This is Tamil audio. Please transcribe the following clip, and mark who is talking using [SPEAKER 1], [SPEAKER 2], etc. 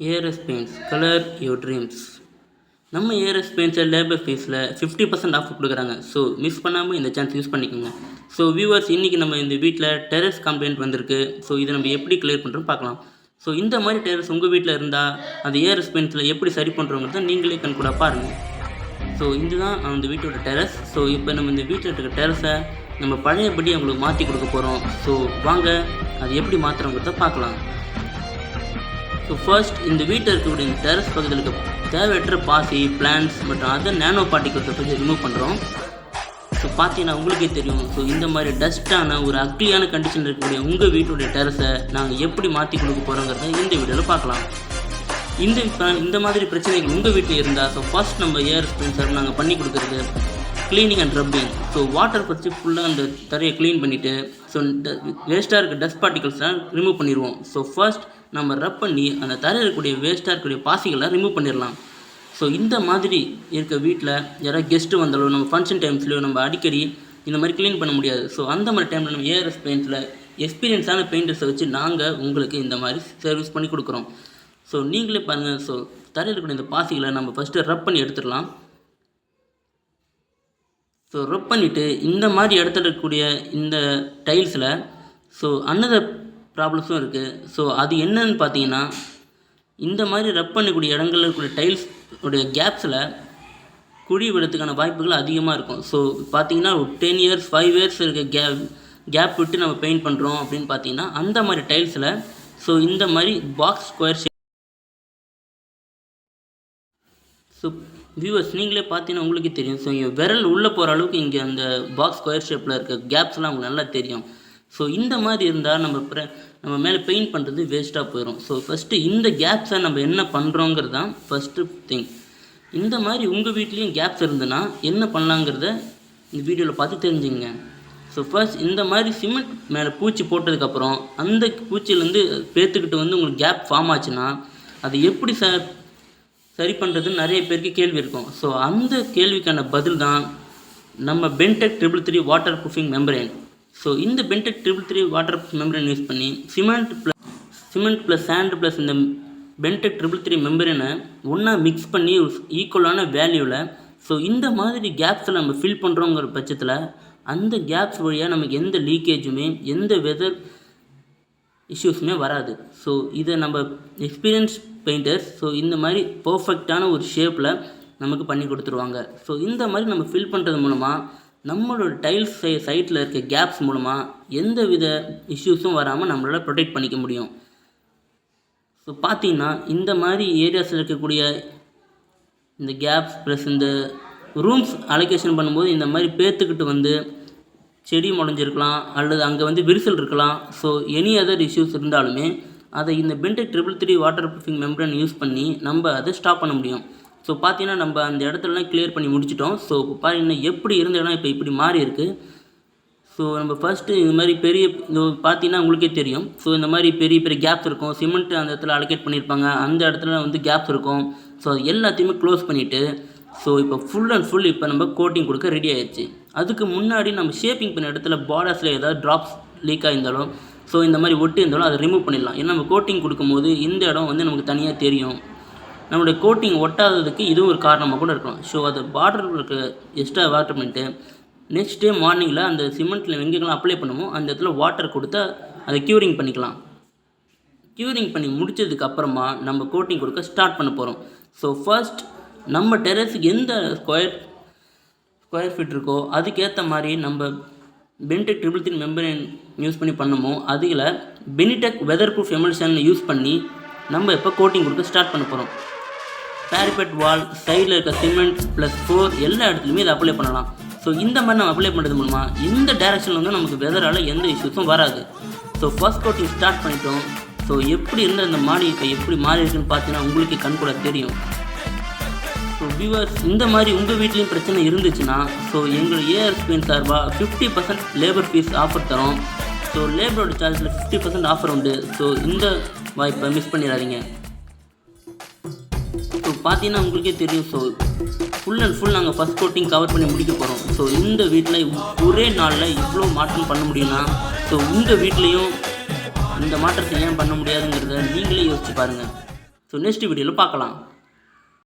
[SPEAKER 1] ARS paints colour your dreams. நம்ம ஏஆர்எஸ் பெயிண்ட்ஸில் லேபர் ஃபீஸில் 50% ஆஃப் கொடுக்குறாங்க. ஸோ மிஸ் பண்ணாமல் இந்த சான்ஸ் யூஸ் பண்ணிக்கோங்க. ஸோ வியூவர்ஸ், இன்றைக்கி நம்ம இந்த வீட்டில் டெரஸ் கம்ப்ளைண்ட் வந்திருக்கு. ஸோ இதை நம்ம எப்படி கிளியர் பண்ணுறோம் பார்க்கலாம். ஸோ இந்த மாதிரி டெரஸ் உங்கள் வீட்டில் இருந்தால் அது ஏஆர்எஸ் பெயிண்ட்ஸில் எப்படி சரி பண்ணுறோங்கிறத நீங்களே கண் கூட பாருங்கள். ஸோ இதுதான் அந்த வீட்டோட டெரஸ். ஸோ இப்போ நம்ம இந்த வீட்டில் இருக்கிற டெரஸை நம்ம பழையபடி அவங்களுக்கு மாற்றி கொடுக்க போகிறோம். ஸோ வாங்க அது எப்படி மாற்றுறோங்கிறத பார்க்கலாம். ஸோ ஃபர்ஸ்ட் இந்த வீட்டில் இருக்கக்கூடிய டெரஸ் பகுதியில் இருக்க தேவையற்ற பாசி, பிளான்ட்ஸ் மற்றும் அதர் நேனோ பார்ட்டிகல்ஸை பற்றி ரிமூவ் பண்ணுறோம். ஸோ பார்த்தீங்கன்னா உங்களுக்கே தெரியும். ஸோ இந்த மாதிரி டஸ்ட்டான ஒரு அக்லியான கண்டிஷன் இருக்கக்கூடிய உங்கள் வீட்டுடைய டெரஸை நாங்கள் எப்படி மாற்றி கொடுக்க போகிறோங்கிறத இந்த வீடியோவில் பார்க்கலாம். இந்த மாதிரி பிரச்சனைகள் உங்கள் வீட்டில் இருந்தால் ஸோ ஃபர்ஸ்ட் நம்ம ஏஆர்எஸ் பெயிண்ட்ஸ் நாங்கள் பண்ணி கொடுக்குறது cleaning and rubbing. So water வச்சு ஃபுல்லாக அந்த தரையை க்ளீன் பண்ணிவிட்டு ஸோ வேஸ்ட்டாக இருக்க டஸ்ட் பார்ட்டிகல்ஸ்லாம் ரிமூவ் பண்ணிடுவோம். ஸோ ஃபர்ஸ்ட் நம்ம ரப் பண்ணி அந்த தரையில் இருக்கக்கூடிய வேஸ்ட்டாக இருக்கக்கூடிய பாசிகளை ரிமூவ் பண்ணிடலாம். ஸோ இந்த மாதிரி இருக்க வீட்டில் யாராவது கெஸ்ட்டு வந்தாலோ நம்ம ஃபங்க்ஷன் டைம்ஸ்லையோ நம்ம அடிக்கடி இந்த மாதிரி க்ளீன் பண்ண முடியாது. ஸோ அந்த மாதிரி டைமில் நம்ம ஏஆர்எஸ் பெயிண்ட்ஸில் எக்ஸ்பீரியன்ஸான பெயிண்டர்ஸை வச்சு நாங்கள் உங்களுக்கு இந்த மாதிரி சர்வீஸ் பண்ணி கொடுக்குறோம். ஸோ நீங்களே பாருங்கள். ஸோ தரையில் இருக்கக்கூடிய இந்த பாசிகளை நம்ம ஃபஸ்ட்டு ரப் பண்ணி எடுத்துடலாம். ஸோ ரப் பண்ணிவிட்டு இந்த மாதிரி இடத்துல இருக்கக்கூடிய இந்த டைல்ஸில் ஸோ அன்னதர் ப்ராப்ளம்ஸும் இருக்குது. ஸோ அது என்னன்னு பார்த்தீங்கன்னா, இந்த மாதிரி ரப் பண்ணக்கூடிய இடங்களில் இருக்கக்கூடிய டைல்ஸ் உடைய கேப்ஸில் குழி விடுறதுக்கான வாய்ப்புகள் அதிகமாக இருக்கும். ஸோ பார்த்தீங்கன்னா 10 இயர்ஸ் 5 இயர்ஸ் இருக்க கேப் விட்டு நம்ம பெயிண்ட் பண்ணுறோம் அப்படின்னு பார்த்தீங்கன்னா அந்த மாதிரி டைல்ஸில் ஸோ இந்த மாதிரி box square shape. So viewers, நீங்களே பார்த்தீங்கன்னா உங்களுக்கே தெரியும். ஸோ இங்கே விரல் உள்ளே போகிற அளவுக்கு இங்கே அந்த பாக்ஸ் ஸ்கொயர் ஷேப்பில் இருக்க கேப்ஸ்லாம் உங்களுக்கு நல்லா தெரியும். ஸோ இந்த மாதிரி இருந்தால் நம்ம மேலே பெயிண்ட் பண்ணுறது வேஸ்ட்டாக போயிடும். ஸோ ஃபஸ்ட்டு இந்த கேப்ஸை நம்ம என்ன பண்ணுறோங்கிறது தான் ஃபஸ்ட்டு திங். இந்த மாதிரி உங்கள் வீட்லேயும் கேப்ஸ் இருந்ததுன்னா என்ன பண்ணலாங்கிறத இந்த வீடியோவில் பார்த்து தெரிஞ்சுங்க. ஸோ ஃபர்ஸ்ட் இந்த மாதிரி சிமெண்ட் மேலே பூச்சி போட்டதுக்கப்புறம் அந்த பூச்சியிலேருந்து பேத்துக்கிட்டு வந்து உங்களுக்கு கேப் ஃபார்ம் ஆச்சுன்னா அது எப்படி சரி பண்ணுறதுன்னு நிறைய பேருக்கு கேள்வி இருக்கும். ஸோ அந்த கேள்விக்கான பதில் தான் நம்ம பென்டெக் 333 வாட்டர் ப்ரூஃபிங் மெம்பரேன். ஸோ இந்த பென்டெக் 333 வாட்டர் ப்ரூஃப் மெம்பரேன் யூஸ் பண்ணி சிமெண்ட் ப்ளஸ் சாண்ட் ப்ளஸ் இந்த பென்டெக் 333 மெம்பரேனை ஒன்றா மிக்ஸ் பண்ணி ஈக்குவலான வேல்யூவில் ஸோ இந்த மாதிரி கேப்ஸில் நம்ம ஃபில் பண்ணுறோங்கிற பட்சத்தில் அந்த கேப்ஸ் வழியாக நமக்கு எந்த லீக்கேஜுமே எந்த வெதர் இஷ்யூஸுமே வராது. ஸோ இதை நம்ம எக்ஸ்பீரியன்ஸ் பெயிண்டர்ஸ் ஸோ இந்த மாதிரி பர்ஃபெக்டான ஒரு ஷேப்பில் நமக்கு பண்ணி கொடுத்துருவாங்க. ஸோ இந்த மாதிரி நம்ம ஃபில் பண்ணுறது மூலமாக நம்மளோட டைல்ஸ் சைட்டில் இருக்க கேப்ஸ் மூலமாக எந்த வித இஷ்யூஸும் வராமல் நம்மளால் ப்ரொடெக்ட் பண்ணிக்க முடியும். ஸோ பார்த்தீங்கன்னா இந்த மாதிரி ஏரியாஸில் இருக்கக்கூடிய இந்த கேப்ஸ் ப்ளஸ் இந்த ரூம்ஸ் அலோகேஷன் பண்ணும்போது இந்த மாதிரி பேத்துக்கிட்டு வந்து செடி முளைஞ்சிருக்கலாம் அல்லது அங்கே வந்து விரிசல் இருக்கலாம். ஸோ எனி அதர் இஷ்யூஸ் இருந்தாலுமே அதை இந்த பென்டெக் 333 வாட்டர் ப்ரூஃபிங் மெம்பரேன் யூஸ் பண்ணி நம்ம அதை ஸ்டாப் பண்ண முடியும். ஸோ பார்த்தீங்கன்னா நம்ம அந்த இடத்துலலாம் கிளியர் பண்ணி முடிச்சிட்டோம். ஸோ பார்த்தீங்கன்னா எப்படி இருந்த இடம் இப்போ இப்படி மாறி இருக்குது. ஸோ நம்ம ஃபஸ்ட்டு இந்த மாதிரி பார்த்தீங்கன்னா உங்களுக்கே தெரியும். ஸோ இந்த மாதிரி பெரிய பெரிய கேப்ஸ் இருக்கும். சிமெண்ட் அந்த இடத்துல அலோகேட் பண்ணியிருப்பாங்க. அந்த இடத்துல வந்து கேப்ஸ் இருக்கும். ஸோ அது எல்லாத்தையுமே க்ளோஸ் பண்ணிவிட்டு ஸோ இப்போ ஃபுல் அண்ட் ஃபுல் இப்போ நம்ம கோட்டிங் கொடுக்க ரெடி ஆயிடுச்சு. அதுக்கு முன்னாடி நம்ம ஷேப்பிங் பண்ண இடத்துல பார்டர்ஸில் ஏதாவது ட்ராப்ஸ் லீக் ஆகிருந்தாலும் ஸோ இந்த மாதிரி ஒட்டி இருந்தாலும் அதை ரிமூவ் பண்ணிடலாம். ஏன்னா நம்ம கோட்டிங் கொடுக்கும்போது இந்த இடம் வந்து நமக்கு தனியாக தெரியும். நம்மளுடைய கோட்டிங் ஒட்டாததுக்கு இதுவும் ஒரு காரணமாக கூட இருக்கலாம். ஸோ அதை பார்டர் இருக்க எக்ஸ்ட்ரா வாட்டர் பண்ணிட்டு நெக்ஸ்ட் டே மார்னிங்கில் அந்த சிமெண்ட்டில் எங்கெங்கெல்லாம் அப்ளை பண்ணுமோ அந்த இடத்துல வாட்டர் கொடுத்து அதை க்யூரிங் பண்ணிக்கலாம். க்யூரிங் பண்ணி முடித்ததுக்கப்புறமா நம்ம கோட்டிங் கொடுக்க ஸ்டார்ட் பண்ண போகிறோம். ஸோ ஃபர்ஸ்ட் நம்ம டெரஸுக்கு எந்த ஸ்கொயர் ஃபீட் இருக்கோ அதுக்கேற்ற மாதிரி நம்ம பென்டெக் 333 மெம்பரேன் யூஸ் பண்ணி பண்ணுமோ அதில் பெனிடெக் வெதர் ப்ரூஃப் எமல்ஷன் யூஸ் பண்ணி நம்ம இப்போ கோட்டிங் கொடுக்க ஸ்டார்ட் பண்ண போகிறோம். பேரிபெட் வால் சைடில் இருக்க சிமெண்ட் ப்ளஸ் 4 எல்லா இடத்துலையுமே இதை அப்ளை பண்ணலாம். ஸோ இந்த மாதிரி நம்ம அப்ளை பண்ணுறது மூலமாக இந்த டேரெக்ஷனில் வந்து நமக்கு வெதரால் எந்த இஷ்யூஸும் வராது. ஸோ ஃபர்ஸ்ட் கோட்டிங் ஸ்டார்ட் பண்ணிட்டோம். ஸோ எப்படி இருந்த அந்த மாடி இப்போ எப்படி மாறி இருக்குன்னு பார்த்தீங்கன்னா உங்களுக்கு கண் கூட தெரியும். ஸோ வியூவர்ஸ், இந்த மாதிரி உங்கள் வீட்லேயும் பிரச்சனை இருந்துச்சுன்னா ஸோ எங்கள் ஏஆர்எஸ் பெயிண்ட் சார்பாக 50% லேபர் ஃபீஸ் ஆஃபர் தரோம். ஸோ லேபரோட சார்ஜில் 50% ஆஃபர் உண்டு. ஸோ இந்த வாய்ப்பை மிஸ் பண்ணிடாதீங்க. ஸோ பார்த்தீங்கன்னா உங்களுக்கே தெரியும். ஸோ ஃபுல் அண்ட் ஃபுல் நாங்கள் ஃபஸ்ட் கோட்டிங் கவர் பண்ணி முடிக்க போகிறோம். ஸோ இந்த வீட்டில் ஒரே நாளில் இவ்வளோ மாற்றம் பண்ண முடியும்னா ஸோ உங்கள் வீட்லேயும் இந்த மாற்றத்தை ஏன் பண்ண முடியாதுங்கிறத நீங்களே யோசிச்சு பாருங்கள். ஸோ நெக்ஸ்ட் வீடியோவில் பார்க்கலாம்.